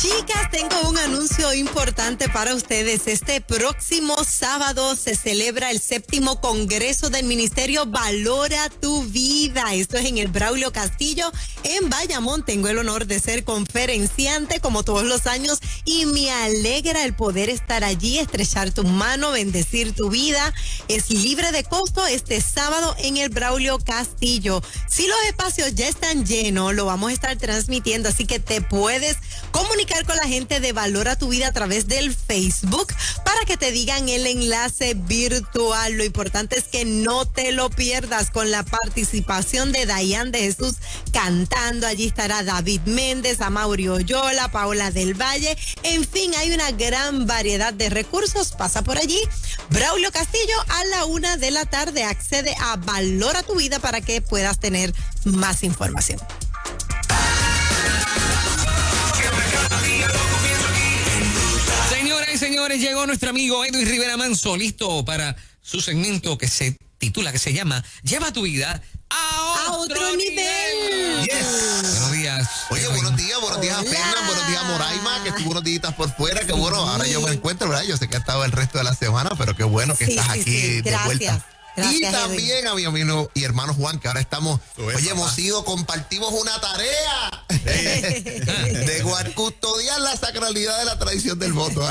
Chicas, tengo un anuncio importante para ustedes. Este próximo sábado se celebra el 7º Congreso del Ministerio Valora tu Vida. Esto es en el Braulio Castillo, en Bayamón. Tengo el honor de ser conferenciante como todos los años y me alegra el poder estar allí, estrechar tu mano, bendecir tu vida. Es libre de costo este sábado en el Braulio Castillo. Si los espacios ya están llenos, lo vamos a estar transmitiendo, así que te puedes comunicar con la gente de Valora tu Vida a través del Facebook para que te digan el enlace virtual. Lo importante es que no te lo pierdas, con la participación de Dayan de Jesús cantando. Allí estará David Méndez, Amaury Oyola, Paola del Valle. En fin, hay una gran variedad de recursos. Pasa por allí. Braulio Castillo a la 1 de la tarde. Accede a Valora tu Vida para que puedas tener más información. Señoras y señores, llegó nuestro amigo Edwin Rivera Manso, listo para su segmento que se llama Lleva tu vida a otro nivel. Yes. Buenos días. Oye, buenos días a Fernan, buenos días a Moraima, que estuvo unos días por fuera, que bueno, ahora yo me encuentro, ¿verdad? Yo sé que ha estado el resto de la semana, pero qué bueno que estás aquí de vuelta. Gracias, y también Edwin. A mi amigo y hermano Juan, que ahora estamos, compartimos una tarea de custodiar la sacralidad de la tradición del voto.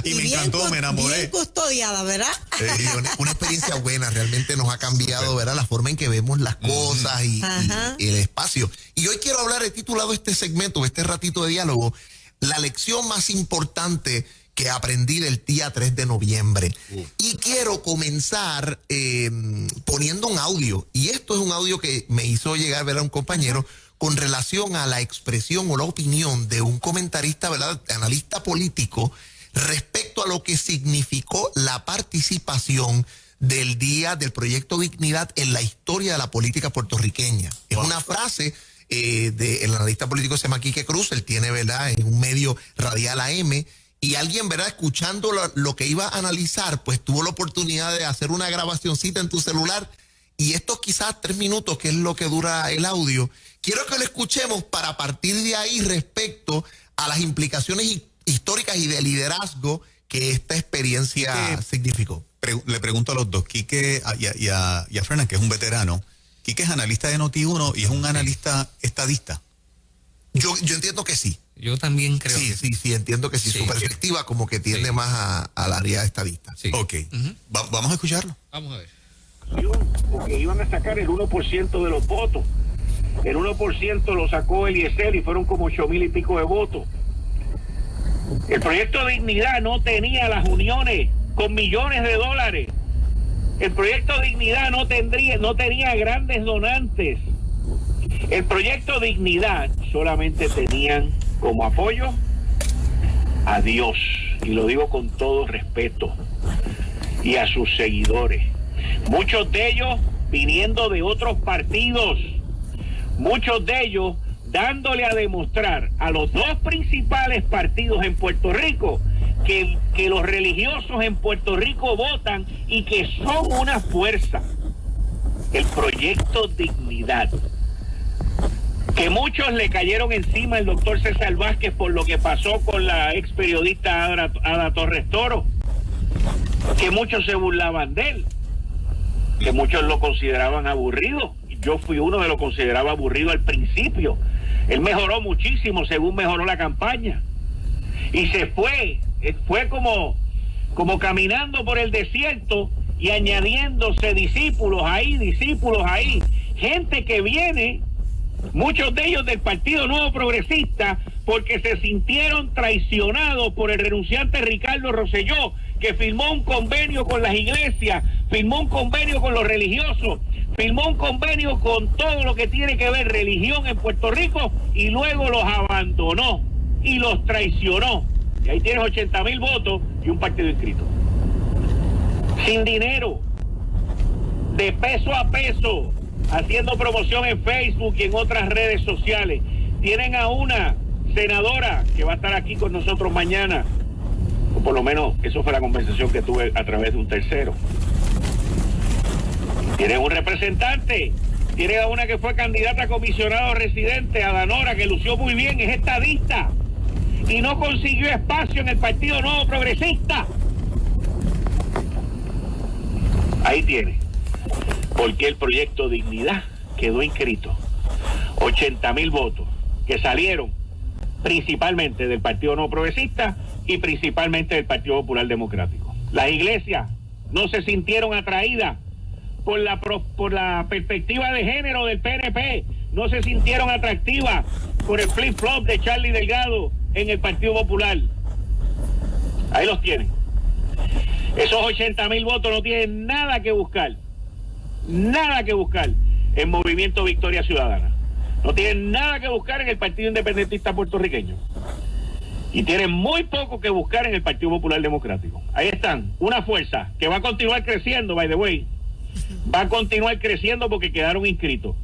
Y me encantó, me enamoré. Bien custodiada, ¿verdad? Sí, una experiencia buena, realmente nos ha cambiado, ¿verdad? La forma en que vemos las cosas y el espacio. Y hoy quiero hablar, he titulado este segmento, este ratito de diálogo, la lección más importante que aprendí del día 3 de noviembre. Y quiero comenzar poniendo un audio. Y esto es un audio que me hizo llegar, ¿verdad?, un compañero con relación a la expresión o la opinión de un comentarista, ¿verdad?, analista político, respecto a lo que significó la participación del Día del Proyecto Dignidad en la historia de la política puertorriqueña. Es una frase del analista político se llama Quique Cruz, él tiene, ¿verdad?, en un medio radial AM, y alguien, ¿verdad?, escuchando lo que iba a analizar, pues tuvo la oportunidad de hacer una grabacioncita en tu celular, y estos quizás 3 minutos, que es lo que dura el audio, quiero que lo escuchemos para partir de ahí respecto a las implicaciones históricas y de liderazgo que esta experiencia significó. Le pregunto a los dos, Quique y a Fernan, que es un veterano. Quique es analista de Noti1 y es un analista estadista. Yo entiendo que sí. Yo también creo. Sí, entiendo que sí. Su perspectiva como que tiende más al área estadista. Sí. Ok. Vamos a escucharlo. Vamos a ver. Porque iban a sacar el 1% de los votos. El 1% lo sacó Eliezer y fueron como 8,000 y pico de votos. El proyecto Dignidad no tenía las uniones con millones de dólares. El proyecto Dignidad no tenía grandes donantes. El proyecto Dignidad solamente tenían como apoyo a Dios, y lo digo con todo respeto, y a sus seguidores. Muchos de ellos viniendo de otros partidos, muchos de ellos dándole a demostrar a los 2 principales partidos en Puerto Rico que los religiosos en Puerto Rico votan y que son una fuerza. El proyecto Dignidad, que muchos le cayeron encima al doctor César Vázquez por lo que pasó con la ex periodista Ada Torres Toro, que muchos se burlaban de él, que muchos lo consideraban aburrido. Yo fui uno de los que consideraba aburrido al principio. Él mejoró muchísimo según mejoró la campaña. Y se fue como caminando por el desierto y añadiéndose discípulos ahí. Gente que viene, muchos de ellos del Partido Nuevo Progresista, porque se sintieron traicionados por el renunciante Ricardo Rosselló, que firmó un convenio con las iglesias, firmó un convenio con los religiosos, firmó un convenio con todo lo que tiene que ver religión en Puerto Rico, y luego los abandonó y los traicionó. Y ahí tienes 80,000 votos y un partido inscrito. Sin dinero, de peso a peso, haciendo promoción en Facebook y en otras redes sociales. Tienen a una senadora que va a estar aquí con nosotros mañana, o por lo menos eso fue la conversación que tuve a través de un tercero. Tienen un representante Tiene a una que fue candidata a comisionado residente, a Danora, que lució muy bien, es estadista y no consiguió espacio en el Partido Nuevo Progresista. Ahí tiene. Porque el proyecto Dignidad quedó inscrito. 80,000 votos que salieron principalmente del Partido Nuevo Progresista y principalmente del Partido Popular Democrático. Las iglesias no se sintieron atraídas por la perspectiva de género del PNP, no se sintieron atractivas por el flip-flop de Charlie Delgado en el Partido Popular. Ahí los tienen. Esos 80,000 votos no tienen nada que buscar en Movimiento Victoria Ciudadana. No tienen nada que buscar en el Partido Independentista Puertorriqueño. Y tienen muy poco que buscar en el Partido Popular Democrático. Ahí están, una fuerza que va a continuar creciendo, by the way. Va a continuar creciendo porque quedaron inscritos.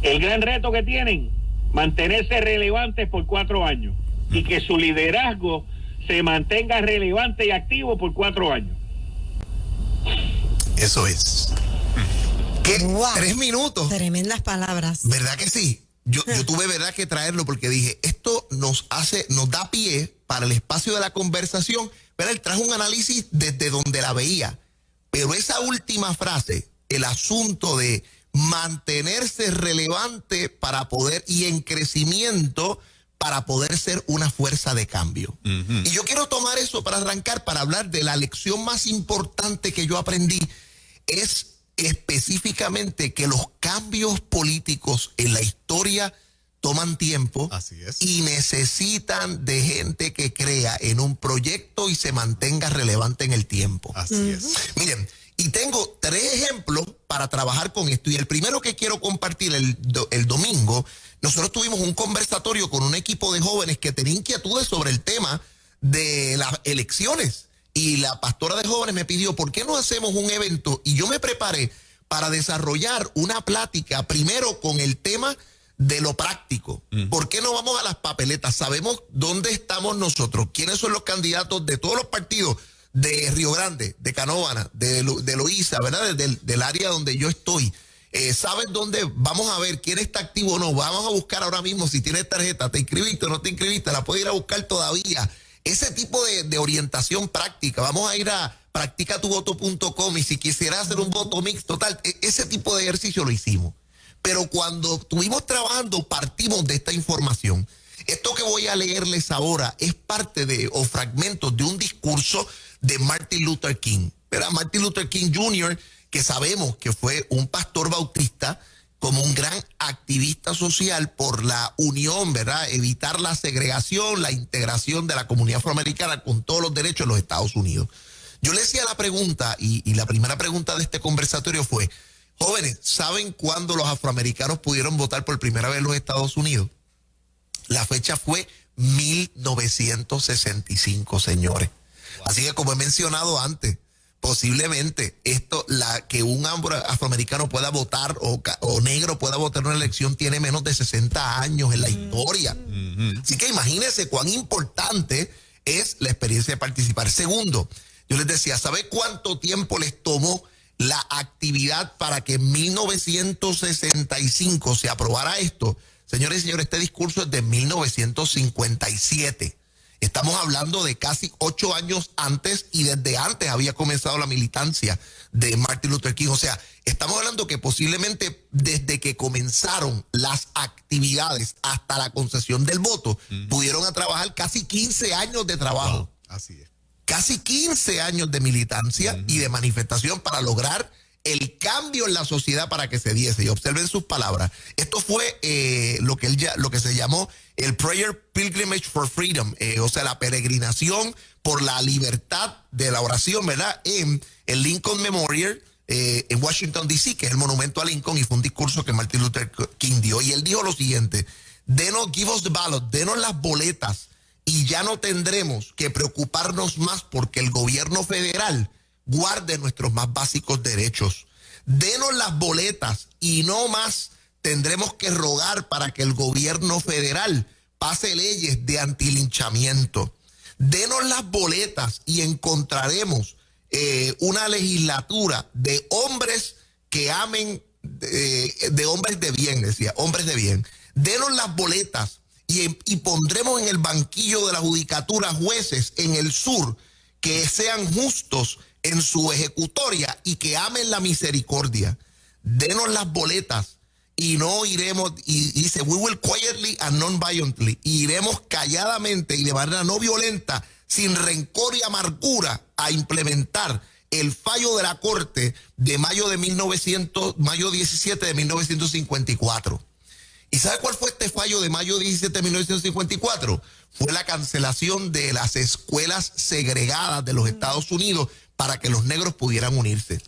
El gran reto que tienen, mantenerse relevantes por 4 años y que su liderazgo se mantenga relevante y activo por 4 años. Eso es. ¿Qué? Wow. 3 minutos. Tremendas palabras. ¿Verdad que sí? Yo tuve verdad que traerlo porque dije, esto nos da pie para el espacio de la conversación. Pero él trajo un análisis desde donde la veía. Pero esa última frase, el asunto de mantenerse relevante para poder y en crecimiento para poder ser una fuerza de cambio. Y yo quiero tomar eso para arrancar, para hablar de la lección más importante que yo aprendí, es específicamente que los cambios políticos en la historia toman tiempo. Así es. Y necesitan de gente que crea en un proyecto y se mantenga relevante en el tiempo. Así es. Miren, y tengo 3 ejemplos para trabajar con esto. Y el primero que quiero compartir el domingo, nosotros tuvimos un conversatorio con un equipo de jóvenes que tenía inquietudes sobre el tema de las elecciones. Y la pastora de jóvenes me pidió, ¿por qué no hacemos un evento? Y yo me preparé para desarrollar una plática primero con el tema de lo práctico. ¿Por qué no vamos a las papeletas? Sabemos dónde estamos nosotros, quiénes son los candidatos de todos los partidos, de Río Grande, de Canóvana, de Loíza, ¿verdad? Del área donde yo estoy. ¿Sabes dónde? Vamos a ver quién está activo o no. Vamos a buscar ahora mismo si tienes tarjeta, te inscribiste o no te inscribiste, la puedes ir a buscar todavía. Ese tipo de orientación práctica. Vamos a ir a practicatuvoto.com y si quisieras hacer un voto mixto, tal, ese tipo de ejercicio lo hicimos. Pero cuando estuvimos trabajando, partimos de esta información. Esto que voy a leerles ahora es parte o fragmentos de un discurso de Martin Luther King. ¿Verdad? Martin Luther King Jr., que sabemos que fue un pastor bautista, como un gran activista social por la unión, ¿verdad? Evitar la segregación, la integración de la comunidad afroamericana con todos los derechos en los Estados Unidos. Yo le hacía la pregunta, y la primera pregunta de este conversatorio fue, jóvenes, ¿saben cuándo los afroamericanos pudieron votar por primera vez en los Estados Unidos? La fecha fue 1965, señores. Así que como he mencionado antes, posiblemente que un afroamericano pueda votar o negro pueda votar en una elección tiene menos de 60 años en la historia. Así que imagínense cuán importante es la experiencia de participar. Segundo, yo les decía, ¿sabe cuánto tiempo les tomó la actividad para que en 1965 se aprobara esto? Señores y señores, este discurso es de 1957. Estamos hablando de casi 8 años antes y desde antes había comenzado la militancia de Martin Luther King. O sea, estamos hablando que posiblemente desde que comenzaron las actividades hasta la concesión del voto, pudieron a trabajar casi 15 años de trabajo. Wow, así es. Casi 15 años de militancia y de manifestación para lograr el cambio en la sociedad para que se diese. Y observen sus palabras. Esto fue lo que se llamó el Prayer Pilgrimage for Freedom, o sea, la peregrinación por la libertad de la oración, ¿verdad? En el Lincoln Memorial en Washington, D.C., que es el monumento a Lincoln, y fue un discurso que Martin Luther King dio. Y él dijo lo siguiente: give us the ballot, denos las boletas, y ya no tendremos que preocuparnos más porque el gobierno federal guarde nuestros más básicos derechos. Denos las boletas y no más tendremos que rogar para que el gobierno federal pase leyes de antilinchamiento. Denos las boletas y encontraremos una legislatura de hombres que amen de hombres de bien, decía, hombres de bien. Denos las boletas y pondremos en el banquillo de la judicatura jueces en el sur que sean justos en su ejecutoria y que amen la misericordia. Denos las boletas y no iremos, y dice, we will quietly and non-violently, y iremos calladamente y de manera no violenta, sin rencor y amargura, a implementar el fallo de la Corte de mayo 17 de 1954. ¿Y sabe cuál fue este fallo de mayo 17 de 1954? Fue la cancelación de las escuelas segregadas de los Estados Unidos para que los negros pudieran unirse.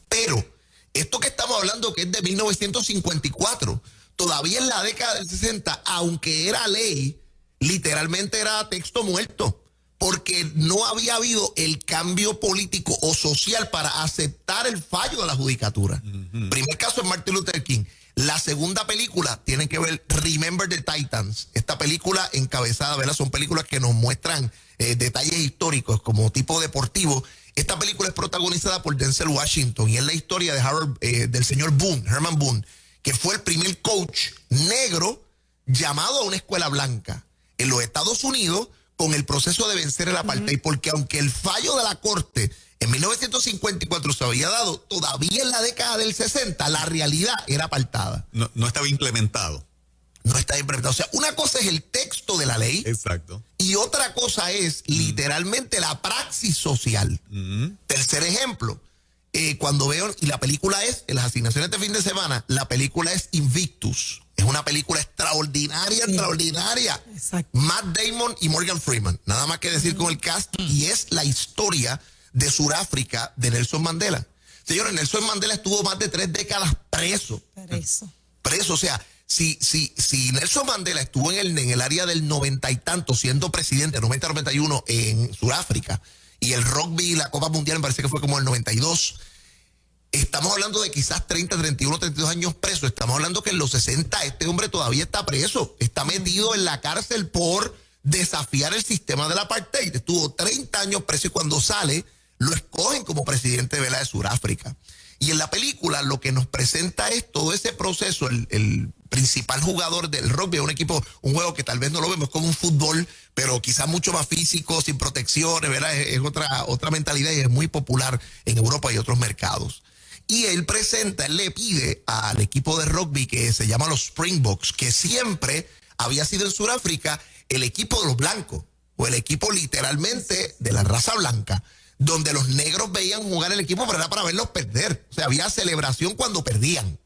Pero esto que estamos hablando, que es de 1954, todavía en la década del 60, aunque era ley, literalmente era texto muerto, porque no había habido el cambio político o social para aceptar el fallo de la judicatura. Primer caso es Martin Luther King. La segunda película tiene que ver Remember the Titans. Esta película encabezada, ¿verdad? Son películas que nos muestran detalles históricos como tipo deportivo. Esta película es protagonizada por Denzel Washington y es la historia de del señor Boone, Herman Boone, que fue el primer coach negro llamado a una escuela blanca en los Estados Unidos con el proceso de vencer el apartheid, porque aunque el fallo de la Corte en 1954 se había dado, todavía en la década del 60 la realidad era apartada. No estaba implementado. No está implementado. O sea, una cosa es el texto de la ley. Exacto. Y otra cosa es literalmente la praxis social. Tercer ejemplo, cuando veo, y la película es, en las asignaciones de fin de semana, la película es Invictus. Es una película extraordinaria, extraordinaria. Exacto. Matt Damon y Morgan Freeman. Nada más que decir con el cast. Y es la historia de Sudáfrica de Nelson Mandela. Señores, Nelson Mandela estuvo más de 3 décadas preso. Preso, o sea, si Nelson Mandela estuvo en el área del 90 y tanto, siendo presidente, 90-91 en Sudáfrica, y el rugby y la Copa Mundial me parece que fue como el 92, estamos hablando de quizás 30, 31, 32 años preso. Estamos hablando que en los 60 este hombre todavía está preso, está metido en la cárcel por desafiar el sistema del apartheid. Estuvo 30 años preso y cuando sale lo escogen como presidente de Sudáfrica. Y en la película lo que nos presenta es todo ese proceso. El principal jugador del rugby, un juego que tal vez no lo vemos como un fútbol, pero quizás mucho más físico, sin protecciones, ¿verdad? Es otra mentalidad y es muy popular en Europa y otros mercados. Y él le pide al equipo de rugby que se llama los Springboks, que siempre había sido en Sudáfrica el equipo de los blancos, o el equipo literalmente de la raza blanca, donde los negros veían jugar el equipo, pero era para verlos perder. O sea, había celebración cuando perdían.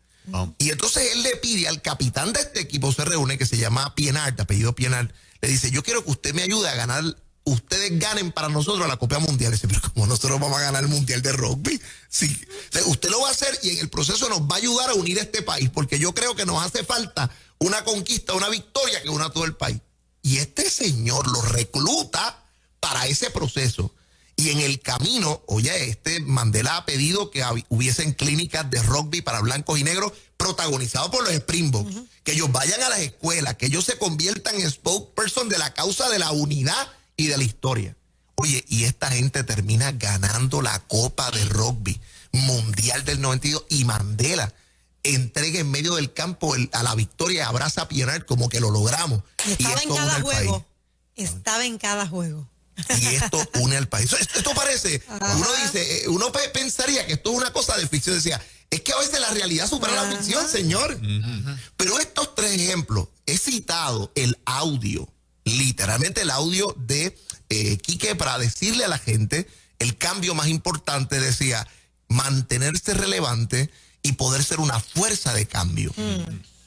Y entonces él le pide al capitán de este equipo, se reúne, que se llama Pienard, de apellido Pienard, le dice, yo quiero que usted me ayude a ganar, ustedes ganen para nosotros la Copa Mundial. Dice, pero ¿cómo nosotros vamos a ganar el Mundial de Rugby? Sí. O sea, usted lo va a hacer y en el proceso nos va a ayudar a unir a este país, porque yo creo que nos hace falta una conquista, una victoria que una a todo el país. Y este señor lo recluta para ese proceso. Y en el camino, oye, Mandela ha pedido que hubiesen clínicas de rugby para blancos y negros protagonizados por los Springboks, que ellos vayan a las escuelas, que ellos se conviertan en spokesperson de la causa de la unidad y de la historia. Oye, y esta gente termina ganando la Copa de Rugby Mundial del 92 y Mandela entrega en medio del campo a la victoria, abraza a Pienard como que lo logramos. Estaba en cada juego. Estaba en cada juego. Y esto une al país. Esto parece, uno pensaría que esto es una cosa de ficción. Decía, es que a veces la realidad supera la ficción, señor. Pero estos 3 ejemplos, he citado el audio, literalmente el audio de Quique para decirle a la gente el cambio más importante, decía, mantenerse relevante y poder ser una fuerza de cambio.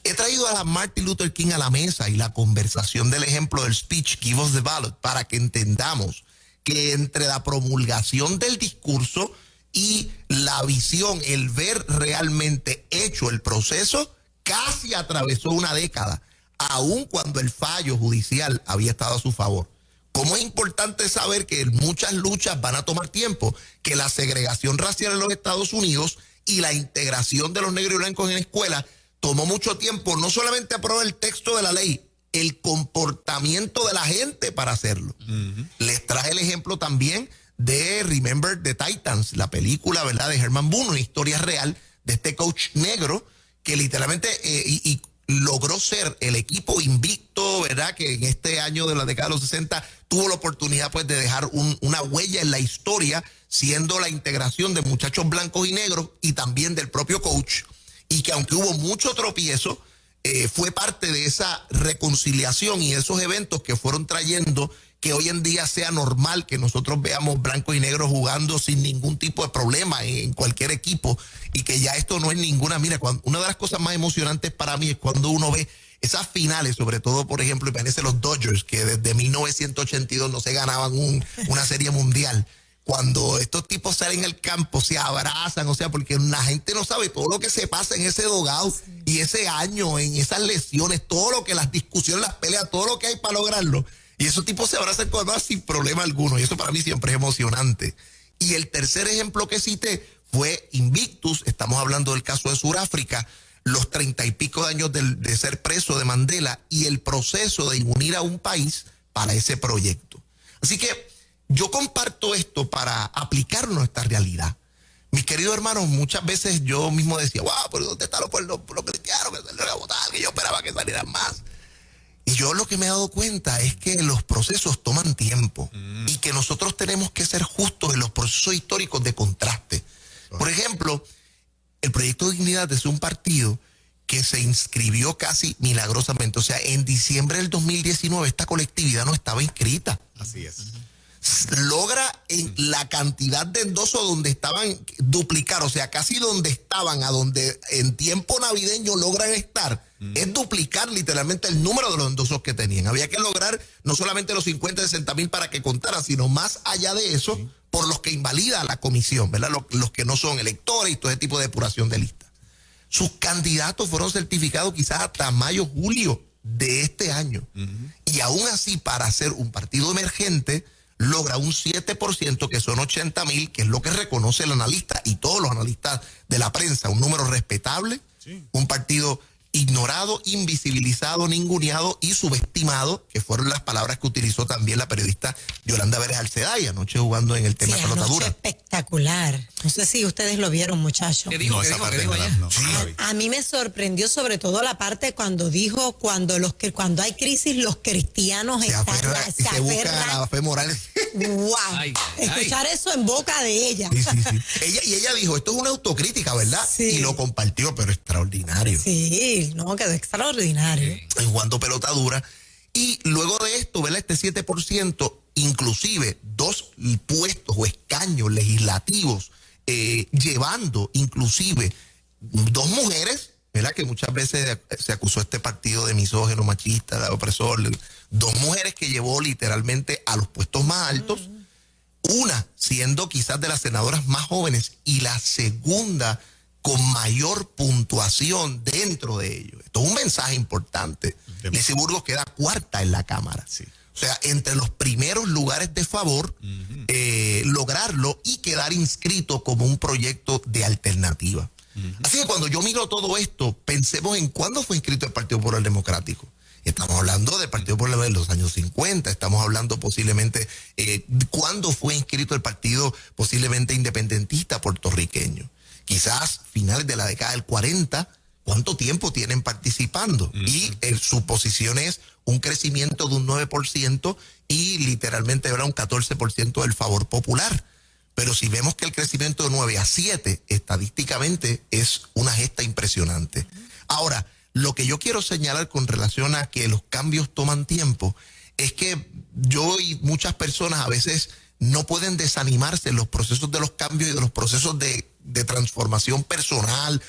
He traído a Martin Luther King a la mesa y la conversación del ejemplo del speech Give Us the Ballot para que entendamos que entre la promulgación del discurso y la visión, el ver realmente hecho el proceso, casi atravesó una década, aun cuando el fallo judicial había estado a su favor. Cómo es importante saber que muchas luchas van a tomar tiempo, que la segregación racial en los Estados Unidos y la integración de los negros y blancos en escuelas tomó mucho tiempo, no solamente aprobar el texto de la ley, el comportamiento de la gente para hacerlo. Les traje el ejemplo también de Remember the Titans, la película, ¿verdad?, de Herman Boone, una historia real de este coach negro que literalmente y logró ser el equipo invicto, ¿verdad? Que en este año de la década de los 60 tuvo la oportunidad pues de dejar una huella en la historia, siendo la integración de muchachos blancos y negros y también del propio coach, y que aunque hubo mucho tropiezo, fue parte de esa reconciliación y esos eventos que fueron trayendo que hoy en día sea normal que nosotros veamos blancos y negros jugando sin ningún tipo de problema en cualquier equipo, y que ya esto no es ninguna, mira, una de las cosas más emocionantes para mí es cuando uno ve esas finales, sobre todo, por ejemplo, imagínense los Dodgers, que desde 1982 no se ganaban una serie mundial. Cuando estos tipos salen al campo, se abrazan, o sea, porque la gente no sabe todo lo que se pasa en ese dugout y ese año, en esas lesiones, todo lo que las discusiones, las peleas, todo lo que hay para lograrlo. Y esos tipos se abrazan con más sin problema alguno. Y eso para mí siempre es emocionante. Y el tercer ejemplo que cité fue Invictus. Estamos hablando del caso de Sudáfrica, los 30 y pico de años de ser preso de Mandela y el proceso de unir a un país para ese proyecto. Así que yo comparto esto para aplicarlo a nuestra realidad. Mis queridos hermanos, muchas veces yo mismo decía, wow, pero ¿dónde están los cristianos que salieron a votar? Que yo esperaba que salieran más. Y yo lo que me he dado cuenta es que los procesos toman tiempo y que nosotros tenemos que ser justos en los procesos históricos de contraste. Por ejemplo, el Proyecto de Dignidad es un partido que se inscribió casi milagrosamente. O sea, en diciembre del 2019 esta colectividad no estaba inscrita. Así es. Logra en la cantidad de endosos donde estaban duplicar, o sea, casi donde estaban, a donde en tiempo navideño logran estar, es duplicar literalmente el número de los endosos que tenían. Había que lograr no solamente los 50, 60 mil para que contaran, sino más allá de eso, por los que invalida la comisión, ¿verdad? Los que no son electores y todo ese tipo de depuración de listas. Sus candidatos fueron certificados quizás hasta mayo, julio de este año. Y aún así, para ser un partido emergente, logra un 7%, que son 80 mil, que es lo que reconoce el analista y todos los analistas de la prensa, un número respetable, un partido ignorado, invisibilizado, ninguneado y subestimado, que fueron las palabras que utilizó también la periodista Yolanda Vélez Arceday anoche jugando en el tema de pelotadura. Espectacular. No sé si ustedes lo vieron, muchachos. ¿Qué dijo? No, ¿Qué esa dijo? parte ¿Qué dijo no la- ella? no, no la vi. A mí me sorprendió sobre todo la parte cuando dijo cuando hay crisis los cristianos Se aferra y se busca la fe moral. Wow. Ay, Escuchar eso en boca de ella. Sí, sí, sí. Ella dijo, esto es una autocrítica, ¿verdad? Sí. Y lo compartió, pero extraordinario. Sí, no, quedó extraordinario. En jugando pelotadura. Y luego de esto, ¿verdad? Este 7%, inclusive 2 puestos o escaños legislativos, llevando inclusive 2 mujeres, ¿verdad? Que muchas veces se acusó a este partido de misógino, machista, de opresor. 2 mujeres que llevó literalmente a los puestos más altos, una siendo quizás de las senadoras más jóvenes y la segunda con mayor puntuación dentro de ellos. Esto es un mensaje importante. Lizy Burgos queda 4ª en la Cámara. Sí. O sea, entre los primeros lugares de favor, lograrlo y quedar inscrito como un proyecto de alternativa. Así que cuando yo miro todo esto, pensemos en cuándo fue inscrito el Partido Popular Democrático. Estamos hablando del Partido Popular de los años 50, estamos hablando posiblemente cuándo fue inscrito el Partido posiblemente independentista puertorriqueño. Quizás finales de la década del 40, ¿cuánto tiempo tienen participando? Y su posición es un crecimiento de un 9% y literalmente habrá un 14% del favor popular. Pero si vemos que el crecimiento de 9 a 7 estadísticamente es una gesta impresionante. Ahora, lo que yo quiero señalar con relación a que los cambios toman tiempo es que yo y muchas personas a veces no pueden desanimarse en los procesos de los cambios y de los procesos de transformación personal,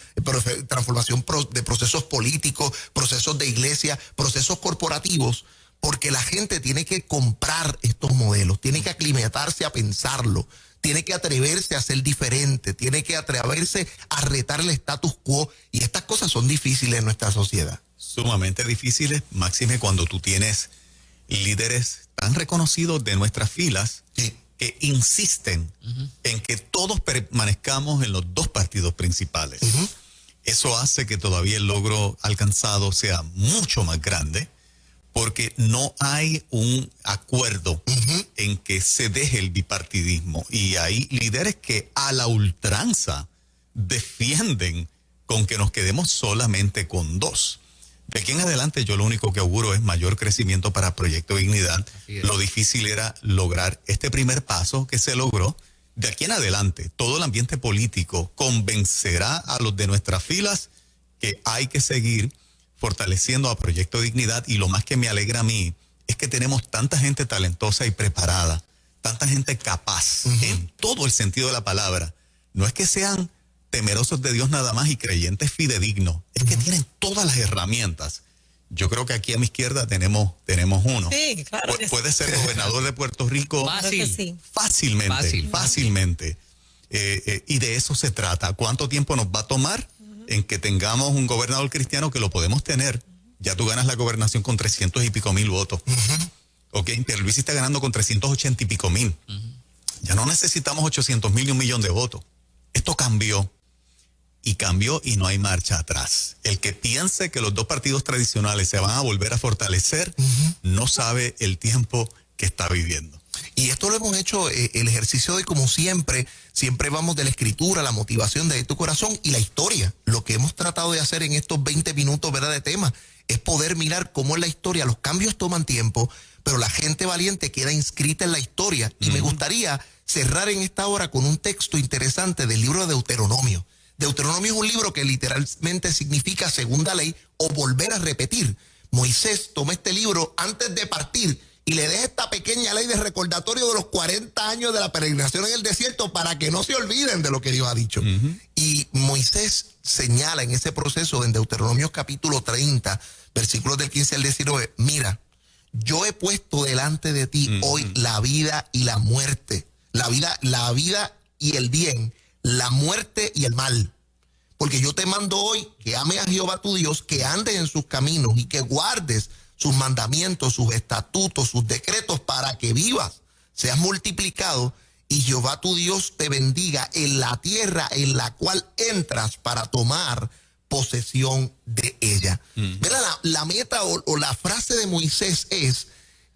transformación de procesos políticos, procesos de iglesia, procesos corporativos, porque la gente tiene que comprar estos modelos, tiene que aclimatarse a pensarlo, tiene que atreverse a ser diferente, tiene que atreverse a retar el status quo, y estas cosas son difíciles en nuestra sociedad. Sumamente difíciles, máxime cuando tú tienes líderes tan reconocidos de nuestras filas que insisten en que todos permanezcamos en los 2 partidos principales. Eso hace que todavía el logro alcanzado sea mucho más grande, porque no hay un acuerdo en que se deje el bipartidismo. Y hay líderes que a la ultranza defienden con que nos quedemos solamente con 2. De aquí en adelante yo lo único que auguro es mayor crecimiento para Proyecto Dignidad. Lo difícil era lograr este primer paso que se logró. De aquí en adelante, todo el ambiente político convencerá a los de nuestras filas que hay que seguir fortaleciendo a Proyecto Dignidad, y lo más que me alegra a mí es que tenemos tanta gente talentosa y preparada, tanta gente capaz en todo el sentido de la palabra. No es que sean temerosos de Dios nada más y creyentes fidedignos, es que tienen todas las herramientas. Yo creo que aquí a mi izquierda tenemos uno. Sí, claro. Puede ser gobernador de Puerto Rico fácilmente. Y de eso se trata. ¿Cuánto tiempo nos va a tomar en que tengamos un gobernador cristiano, que lo podemos tener? Ya tú ganas la gobernación con 300 y pico mil votos. Ok, pero Luis está ganando con 380 y pico mil. Ya no necesitamos 800,000 y 1,000,000 de votos. Esto cambió. Y cambió y no hay marcha atrás. El que piense que los 2 partidos tradicionales se van a volver a fortalecer, no sabe el tiempo que está viviendo. Y esto lo hemos hecho, el ejercicio de, como siempre vamos de la escritura, la motivación de tu corazón y la historia. Lo que hemos tratado de hacer en estos 20 minutos, ¿verdad?, de tema, es poder mirar cómo en la historia los cambios toman tiempo, pero la gente valiente queda inscrita en la historia. Y me gustaría cerrar en esta hora con un texto interesante del libro de Deuteronomio. Deuteronomio es un libro que literalmente significa segunda ley o volver a repetir. Moisés toma este libro antes de partir y le deja esta pequeña ley de recordatorio de los 40 años de la peregrinación en el desierto para que no se olviden de lo que Dios ha dicho. Y Moisés señala en ese proceso, en Deuteronomio capítulo 30, versículos del 15 al 19, mira, yo he puesto delante de ti hoy la vida y la muerte, la vida y el bien, la muerte y el mal. Porque yo te mando hoy que ames a Jehová tu Dios, que andes en sus caminos y que guardes sus mandamientos, sus estatutos, sus decretos, para que vivas, seas multiplicado y Jehová tu Dios te bendiga en la tierra en la cual entras para tomar posesión de ella. Mira, la meta o la frase de Moisés es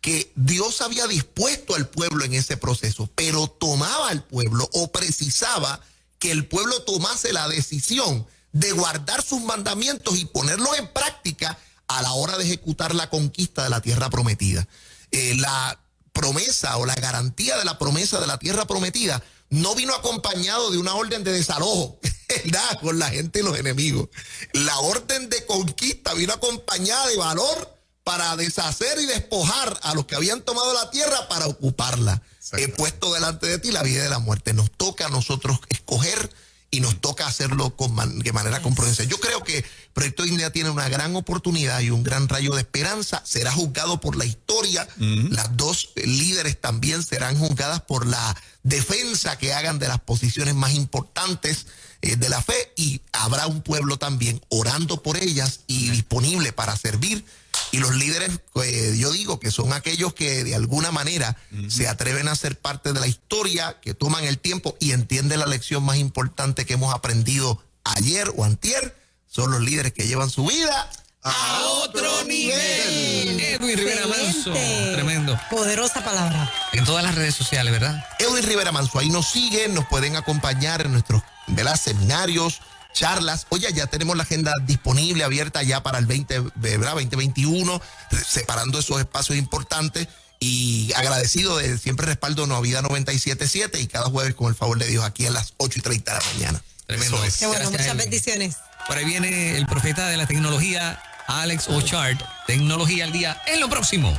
que Dios había dispuesto al pueblo en ese proceso, pero tomaba al pueblo o precisaba que el pueblo tomase la decisión de guardar sus mandamientos y ponerlos en práctica a la hora de ejecutar la conquista de la tierra prometida. La promesa o la garantía de la promesa de la tierra prometida no vino acompañado de una orden de desalojo, ¿verdad?, con la gente y los enemigos. La orden de conquista vino acompañada de valor para deshacer y despojar a los que habían tomado la tierra para ocuparla. He puesto delante de ti la vida y la muerte. Nos toca a nosotros escoger y nos toca hacerlo de manera con prudencia. Yo creo que Proyecto Dignidad tiene una gran oportunidad y un gran rayo de esperanza. Será juzgado por la historia. Las 2 líderes también serán juzgadas por la defensa que hagan de las posiciones más importantes de la fe, y habrá un pueblo también orando por ellas y disponible para servir. Y los líderes, yo digo que son aquellos que de alguna manera se atreven a ser parte de la historia, que toman el tiempo y entienden la lección más importante que hemos aprendido ayer o antier. Son los líderes que llevan su vida a otro nivel. Edwin Rivera Manso, tremendo. Poderosa palabra. En todas las redes sociales, ¿verdad? Edwin Rivera Manso, ahí nos siguen, nos pueden acompañar en nuestros, ¿verdad?, seminarios, charlas. Oye, ya tenemos la agenda disponible, abierta ya para el 2021, separando esos espacios importantes, y agradecido de siempre respaldo Nueva 97.7 y cada jueves con el favor de Dios aquí a las 8:30 de la mañana. Tremendo. Qué bueno, muchas bendiciones. Por ahí viene el profeta de la tecnología, Alex Ochart. Tecnología al día en lo próximo.